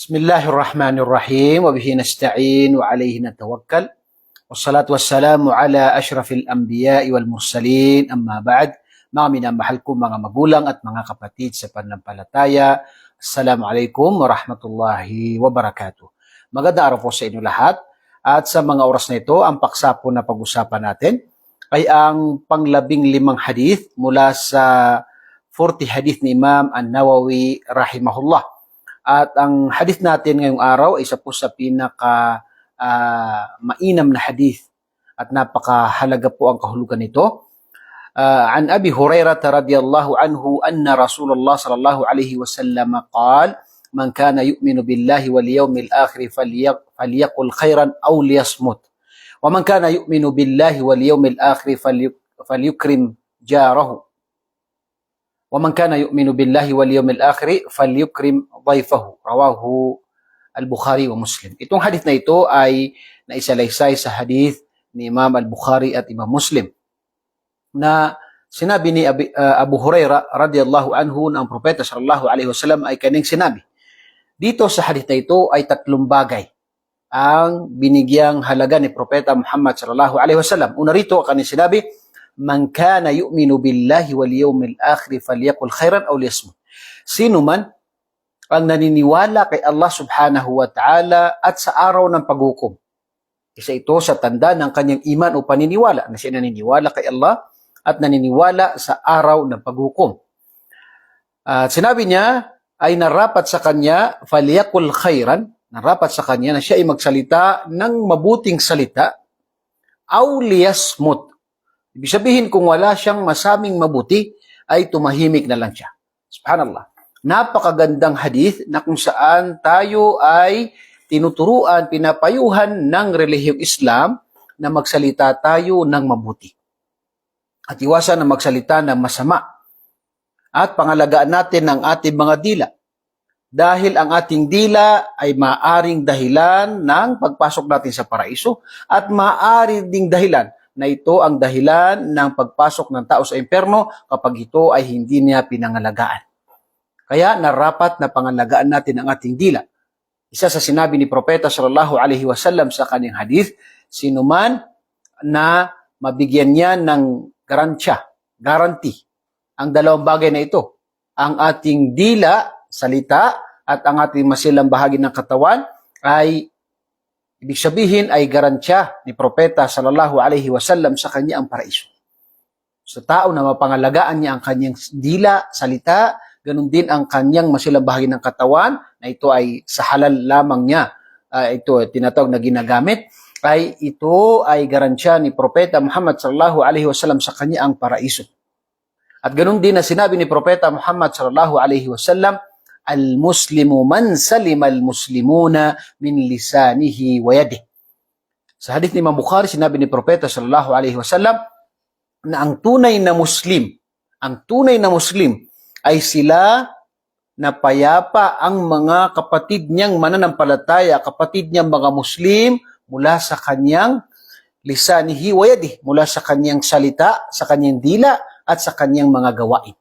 Bismillahirrahmanirrahim. Wa bihi nasta'in wa alayhi natawakkal. Wassalatu wassalamu ala ashrafil anbiya'i wal mursalin. Amma ba'd. Mga minamahal ko mga magulang at mga kapatid sa pananampalataya. Assalamualaikum warahmatullahi wabarakatuh. Magandang araw po sa inyo lahat. At sa mga oras na ito, ang paksa po na pag-usapan natin ay ang pang-15 hadith mula sa 40 hadith ni Imam An-Nawawi rahimahullah. At ang hadith natin ngayong araw ay isa po sa pinaka mainam na hadith at napakahalaga po ang kahulugan nito. An Abi Hurairah radhiyallahu anhu anna Rasulullah sallallahu alaihi wasallam qala man kana yu'minu billahi wal yawmil akhir falyaqul khairan aw liyasmut wa man kana yu'minu billahi wal yawmil akhir falyukrim jarahu wa man kana yu'minu billahi wal yawmil akhir falyukrim dhayfahu. Rawahu al-Bukhari wa Muslim. Itong hadith na ito ay naisalaysay sa hadith ni Imam al-Bukhari at Imam Muslim na sinabi ni Abu Hurairah radhiyallahu anhu na ang propeta sallallahu alaihi wasallam ay kaning sinabi. Dito sa hadith na ito ay 3 bagay ang binigyang halaga ni propeta Muhammad sallallahu alaihi wasallam. Una rito kaning sinabi, man kana yu'minu billahi wal yawmil akhir falyaqul khairan aw liyasmut. Sino man ang naniniwala kay Allah subhanahu wa ta'ala at sa araw ng paghukom. Isa ito sa tanda ng kanyang iman o paniniwala na siya naniniwala kay Allah at naniniwala sa araw ng paghukom. At sinabi niya ay narapat sa kanya falyaqul khairan, narapat sa kanya na siya ay magsalita ng mabuting salita aw liyasmut. Ibig sabihin kung wala siyang masabing mabuti ay tumahimik na lang siya. Subhanallah. Napakagandang hadith na kung saan tayo ay tinuturuan, pinapayuhan ng relihiyong Islam na magsalita tayo ng mabuti. At iwasan na magsalita ng masama. At pangalagaan natin ang ating mga dila. Dahil ang ating dila ay maaring dahilan ng pagpasok natin sa paraiso at maaring ding dahilan na ito ang dahilan ng pagpasok ng tao sa impyerno kapag ito ay hindi niya pinangalagaan. Kaya narapat na pangalagaan natin ang ating dila. Isa sa sinabi ni Propeta sallallahu alaihi wasallam sa kanyang hadith, sino man na mabigyan niya ng guarantee, ang dalawang bagay na ito, ang ating dila, salita, at ang ating masilang bahagi ng katawan ay ibig sabihin ay garantiya ni Propeta sallallahu alaihi wasallam sa kanya ang paraiso. Sa tao na mapangalagaan niya ang kanyang dila, salita, ganun din ang kanyang masilang bahagi ng katawan na ito ay sa halal lamang niya, ito tinatawag na ginagamit, ay ito ay garantiya ni Propeta Muhammad sallallahu alaihi wasallam sa kanya ang paraiso. At ganun din na sinabi ni Propeta Muhammad sallallahu alaihi wasallam, al-muslimu man salima al-muslimuna min lisanihi wa yadihi. Sa hadith ni Imam Bukhari, sinabi ni Propeta sallallahu alaihi wasallam na ang tunay na Muslim ay sila na payapa ang mga kapatid niyang mananampalataya, kapatid niyang mga Muslim mula sa kanyang lisanihi wa yadihi, mula sa kanyang salita, sa kanyang dila at sa kanyang mga gawain.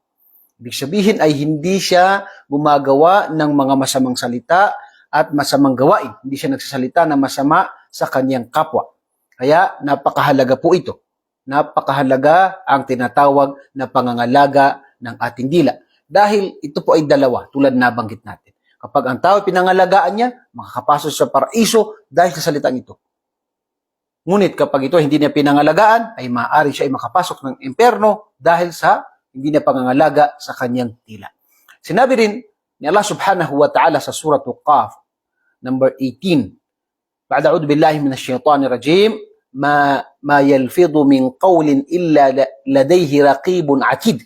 Ibig sabihin ay hindi siya gumagawa ng mga masamang salita at masamang gawain. Hindi siya nagsasalita ng masama sa kanyang kapwa. Kaya napakahalaga po ito. Napakahalaga ang tinatawag na pangangalaga ng ating dila. Dahil ito po ay dalawa, tulad na banggit natin. Kapag ang tao pinangalagaan niya, makakapasok sa paraiso dahil sa salitang ito. Ngunit kapag ito hindi niya pinangalagaan, ay maaari siya ay makapasok ng impyerno dahil sa hindi niya pangangalaga sa kanyang dila. Sinabi rin ni Allah subhanahu wa ta'ala sa surah Qaf, number 18, Ba'da a'udhu billahi minash shaitanir rajim, ma yalfidhu min qawlin illa ladayhi raqibun atid.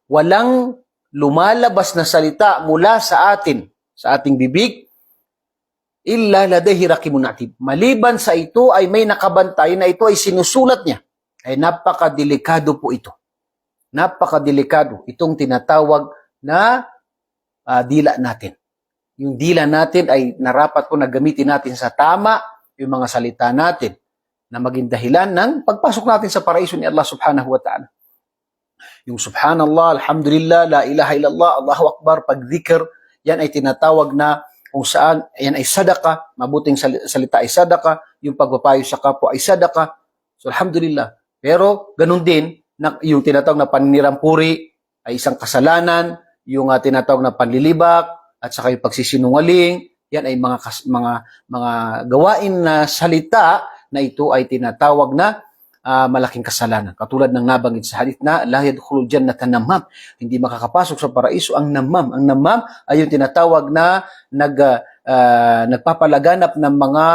Walang lumalabas na salita mula sa atin, sa ating bibig, illa ladayhi raqibun atid. Maliban sa ito ay may nakabantay na ito ay sinusulat niya. Ay napakadelikado po ito. Napakadelikado itong tinatawag na dila natin. Yung dila natin ay narapat po na gamitin natin sa tama yung mga salita natin na maging dahilan ng pagpasok natin sa paraiso ni Allah subhanahu wa ta'ala. Yung subhanallah, alhamdulillah, la ilaha illallah, Allahu akbar, pag-dhikr, yan ay tinatawag na kung saan yan ay sadaka, mabuting salita ay sadaka, yung pagpapayo sa kapwa ay sadaka. So alhamdulillah. Pero ganun din, yung tinatawag na paninirampuri ay isang kasalanan, yung tinatawag na panlilibak, at saka yung pagsisinungaling, yan ay mga gawain na salita na ito ay tinatawag na malaking kasalanan. Katulad ng nabanggit sa hadith na la yadkhulul jannata namam. Hindi makakapasok sa paraiso ang namam. Ang namam ay yung tinatawag na nagpapalaganap ng mga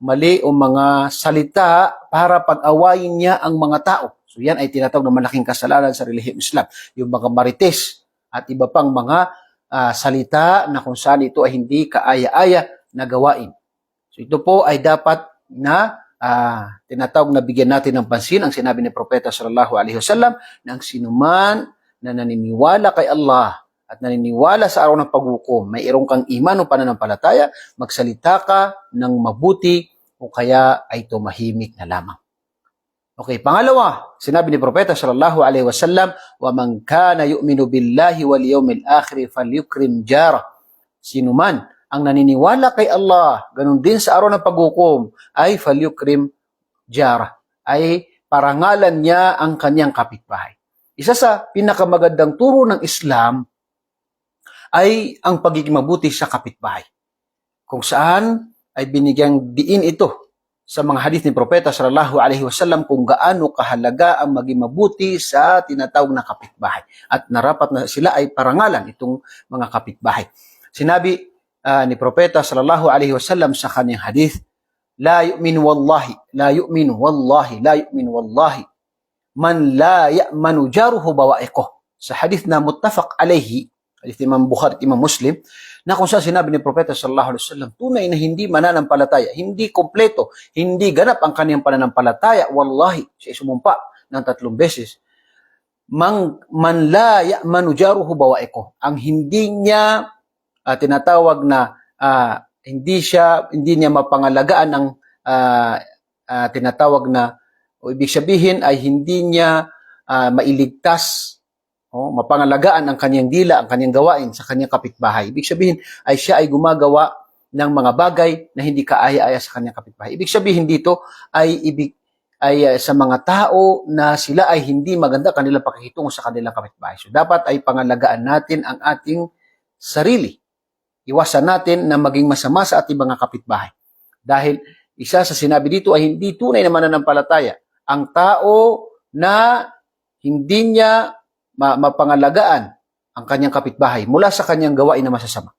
mali o mga salita para pag-awayin niya ang mga tao. So yan ay tinatawag na malaking kasalanan sa relihiyong Islam. Yung mga marites at iba pang mga salita na kung saan ito ay hindi kaaya-aya na gawain. So ito po ay dapat na tinatawag na bigyan natin ng pansin ang sinabi ni Propeta sallallahu alaihi wasallam na ang sinuman na naniniwala kay Allah at naniniwala sa araw ng paghukom, mayroon kang iman o pananampalataya, magsalita ka ng mabuti o kaya ay tumahimik na lamang. Okay, pangalawa, sinabi ni Propeta sallallahu alaihi wasallam, "Wa man kana yu'minu billahi wal yawmil akhir falyukrim jarah." Sinuman ang naniniwala kay Allah, ganun din sa araw ng paghukom, ay falyukrim jarah, ay parangalan niya ang kanyang kapitbahay. Isa sa pinakamagandang turo ng Islam ay ang pagiging mabuti sa kapitbahay. Kung saan ay binigyang diin ito sa mga hadith ni Propeta sallallahu alaihi wasallam kung gaano kahalaga ang maging mabuti sa tinatawag na kapitbahay. At narapat na sila ay parangalan itong mga kapitbahay. Sinabi ni Propeta sallallahu alaihi wasallam sa kanyang hadith, la yu'minu wallahi man la ya'manu jaruhu bawa'iqo. Sa hadith na muttafaq alayhi, hadith ni Imam Bukhari at Imam Muslim, na kung saan sinabi ni Propeta sallallahu alaihi wasallam, tunay na hindi mananampalataya, hindi kompleto, hindi ganap ang kaniyang pananampalataya, wallahi, siya sumumpa ng 3 beses, man la ya'manu jaruhu bawa'iqo, ang hindi niya tinatawag na hindi niya mapangalagaan ng tinatawag na o ibig sabihin ay hindi niya mailigtas mapangalagaan ang kanyang dila, ang kanyang gawain sa kanyang kapitbahay. Ibig sabihin ay siya ay gumagawa ng mga bagay na hindi kaaya-aya sa kanyang kapitbahay. Ibig sabihin dito ay sa mga tao na sila ay hindi maganda kanilang pakikitungo sa kanilang kapitbahay. So dapat ay pangalagaan natin ang ating sarili. Iwasan natin na maging masama sa ating mga kapitbahay. Dahil isa sa sinabi dito ay hindi tunay na mananampalataya ang tao na hindi niya mapangalagaan ang kanyang kapitbahay mula sa kanyang gawain na masasama.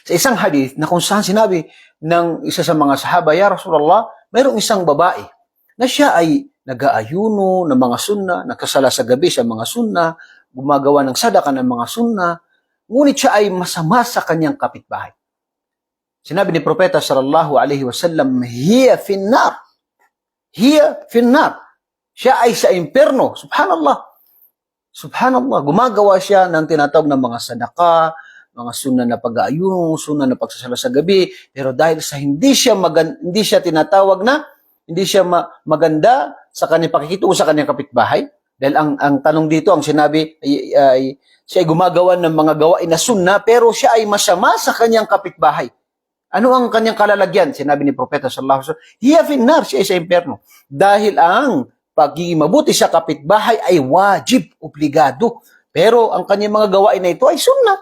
Sa isang hadith na kung saan sinabi ng isa sa mga sahaba, "Ya Rasulullah, mayroong isang babae na siya ay nag-aayuno ng mga sunna, nagkasala sa gabi sa mga sunna, gumagawa ng sadaka ng mga sunna, ngunit siya ay masama sa kanyang kapitbahay." Sinabi ni Propeta sallallahu alaihi wasallam, "Hiya finnar." Hiya finnar. Siya ay sa impyerno. Subhanallah. Subhanallah. Gumagawa siya ng tinatawag na mga sadaka, mga sunna na pag-aayuno, sunna na pagsasala sa gabi, pero dahil sa hindi siya tinatawag na, hindi siya maganda sa kanyang pakikitungo sa kanyang kapitbahay, dahil ang tanong dito, ang sinabi ay siya ay gumagawa ng mga gawain na sunna, pero siya ay masama sa kanyang kapitbahay. Ano ang kanyang kalalagyan? Sinabi ni Propeta sallallahu alaihi wasallam, "Hiya finnar," siya ay sa impyerno. Dahil ang pagiging mabuti sa kapitbahay ay wajib, obligado. Pero ang kanyang mga gawain na ito ay sunna.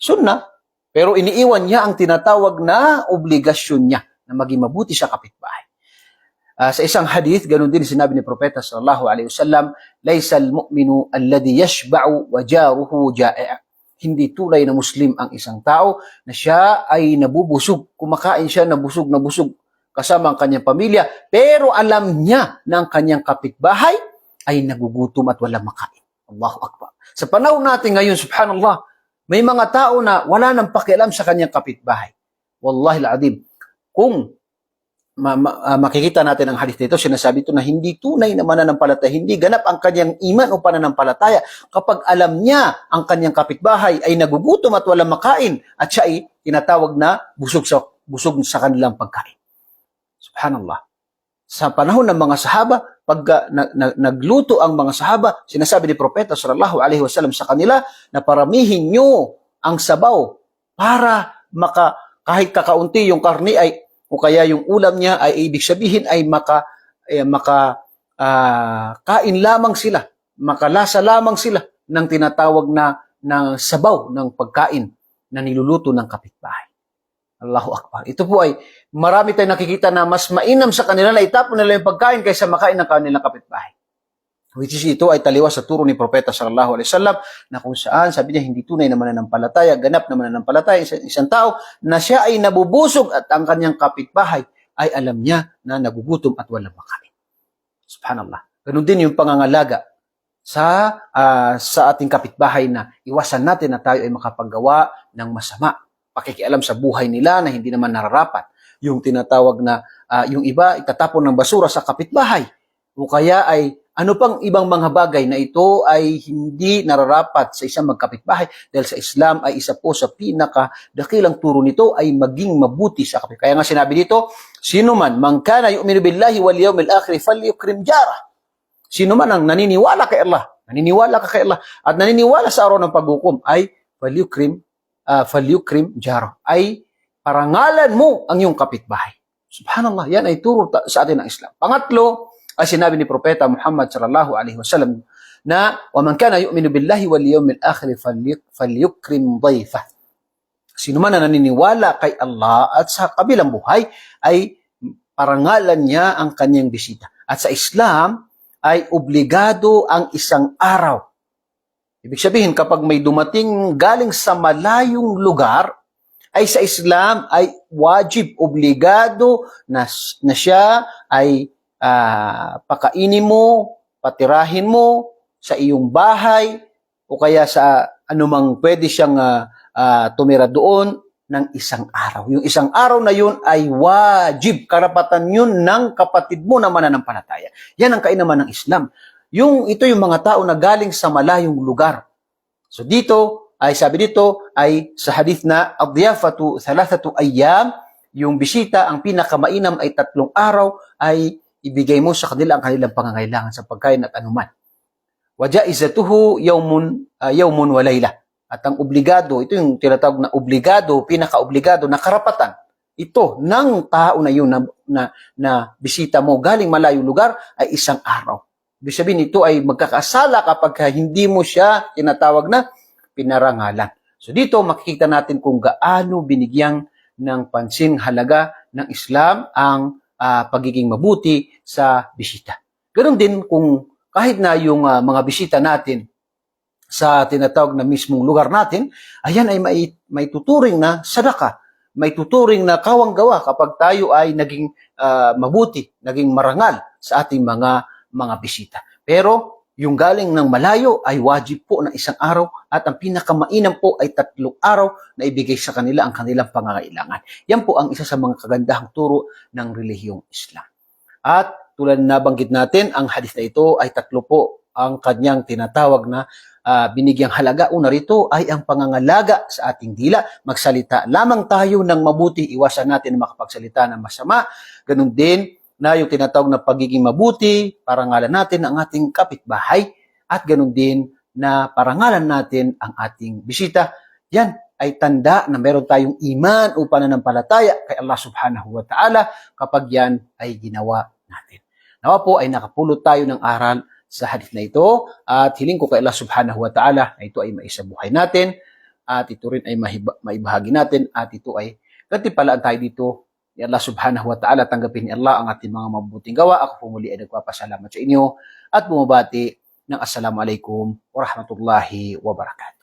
Sunna. Pero iniiwan niya ang tinatawag na obligasyon niya na maging mabuti sa kapitbahay. Sa isang hadith, ganun din sinabi ni Propeta sallallahu alaihi wasallam, "Laysal mu'minu alladhi yashba'u wa jaruhu ja'i'." Hindi tunay na Muslim ang isang tao na siya ay nabubusog, kumakain siya na busog kasama ang kanyang pamilya, pero alam niya na ang kanyang kapitbahay ay nagugutom at walang makain. Allahu Akbar. Sa panahon natin ngayon, subhanallah, may mga tao na wala nang pakialam sa kanyang kapitbahay. Wallahi al-azim. Kung makikita natin ang hadith nito, sinasabi ito na hindi tunay na mananampalataya, hindi ganap ang kanyang iman o pananampalataya kapag alam niya ang kanyang kapitbahay ay nagugutom at walang makain at siya ay tinatawag na busog sa kanilang pagkain. Subhanallah. Sa panahon ng mga sahaba, pag nagluto ang mga sahaba, sinasabi ni Propeta sallallahu alaihi wasallam sa kanila na paramihin nyo ang sabaw para kahit kakaunti yung karni ay o kaya yung ulam niya ay ibig sabihin ay kain lamang sila, makalasa lamang sila ng tinatawag na sabaw ng pagkain na niluluto ng kapitbahay. Allahu Akbar. Ito po ay marami tayong nakikita na mas mainam sa kanila na itapon nila yung pagkain kaysa makain ng kanilang kapitbahay. Which is ito ay taliwas sa turo ni Propeta sallallahu alaihi wasallam na kung saan sabi niya hindi tunay na mananampalataya, ganap na mananampalataya isang tao na siya ay nabubusog at ang kanyang kapitbahay ay alam niya na nagugutom at walang makain. Subhanallah. Ganun din yung pangangalaga sa ating kapitbahay na iwasan natin na tayo ay makapaggawa ng masama. Pakikialam sa buhay nila na hindi naman nararapat. Yung tinatawag na yung iba itatapon ng basura sa kapitbahay. O kaya ay ano pang ibang mga bagay na ito ay hindi nararapat sa isang magkapitbahay dahil sa Islam ay isa po sa pinakadakilang turo nito ay maging mabuti sa kapitbahay. Kaya nga sinabi dito, sino man kana yu'minu billahi wal yawmil akhir falyukrim jarah. Sino man ang naniniwala kay Allah at naniniwala sa araw ng paghukom ay falyukrim jarah, ay parangalan mo ang iyong kapitbahay. Subhanallah, yan ay turo sa atin ng Islam. Pangatlo, ay sinabi ni Propeta Muhammad sallallahu alaihi wasallam na wa man kana yu'minu billahi wal yawmil akhir falyukrim dhayfah. Sino man na naniniwala kay Allah at sa kabilang buhay ay parangalan niya ang kanyang bisita. At sa Islam ay obligado ang isang araw. Ibig sabihin kapag may dumating galing sa malayong lugar ay sa Islam ay wajib, obligado na siya ay pakainin mo, patirahin mo sa iyong bahay o kaya sa anumang pwede siyang tumira doon ng isang araw. Yung isang araw na yun ay wajib, karapatan yun ng kapatid mo na mananampalataya. Yan ang kainaman ng Islam. Ito yung mga tao na galing sa malayong lugar. So dito, ay sabi dito, ay sa hadith na, ad-diyafatu thalathatu ayyam, yung bisita, ang pinakamainam ay 3 araw, ay ibigay mo sa kanila ang kanilang pangangailangan sa pagkain at anuman. Wa jaizatuhu yawmun wa layla. At ang obligado, ito yung tinatawag na obligado, pinaka-obligado na karapatan. Ito ng tao na yun na bisita mo galing malayong lugar ay 1 araw. Ibig sabihin ito ay magkakasala kapag hindi mo siya tinatawag na pinarangalan. So dito makikita natin kung gaano binigyan ng pansin halaga ng Islam ang pagiging mabuti sa bisita. Ganon din kung kahit na yung mga bisita natin sa tinatawag na mismong lugar natin, ayan ay may tuturing na sadaka, may tuturing na kawang-gawa kapag tayo ay naging mabuti, naging marangal sa ating mga bisita. Pero yung galing ng malayo ay wajib po na 1 araw at ang pinakamainam po ay 3 araw na ibigay sa kanila ang kanilang pangangailangan. Yan po ang isa sa mga kagandahang turo ng relihiyong Islam. At tulad na nabanggit natin, ang hadith na ito ay 3 po ang kanyang tinatawag na binigyang halaga. Una rito ay ang pangangalaga sa ating dila. Magsalita lamang tayo ng mabuti, iwasan natin na makapagsalita ng masama. Ganun din na yung tinatawag na pagiging mabuti, parangalan natin ang ating kapitbahay at ganun din na parangalan natin ang ating bisita. Yan ay tanda na meron tayong iman o pananampalataya kay Allah subhanahu wa ta'ala kapag yan ay ginawa natin. Nawa po ay nakapulot tayo ng aral sa hadith na ito at hiling ko kay Allah subhanahu wa ta'ala na ito ay maisabuhay natin at ito rin ay maibahagi natin at ito ay gantimpalaan tayo dito ni Allah subhanahu wa ta'ala. Tanggapin ni Allah ang ating mga mabuting gawa. Ako po muli ay nagpapasalamat sa inyo at bumabati ng Assalamualaikum warahmatullahi wabarakatuh.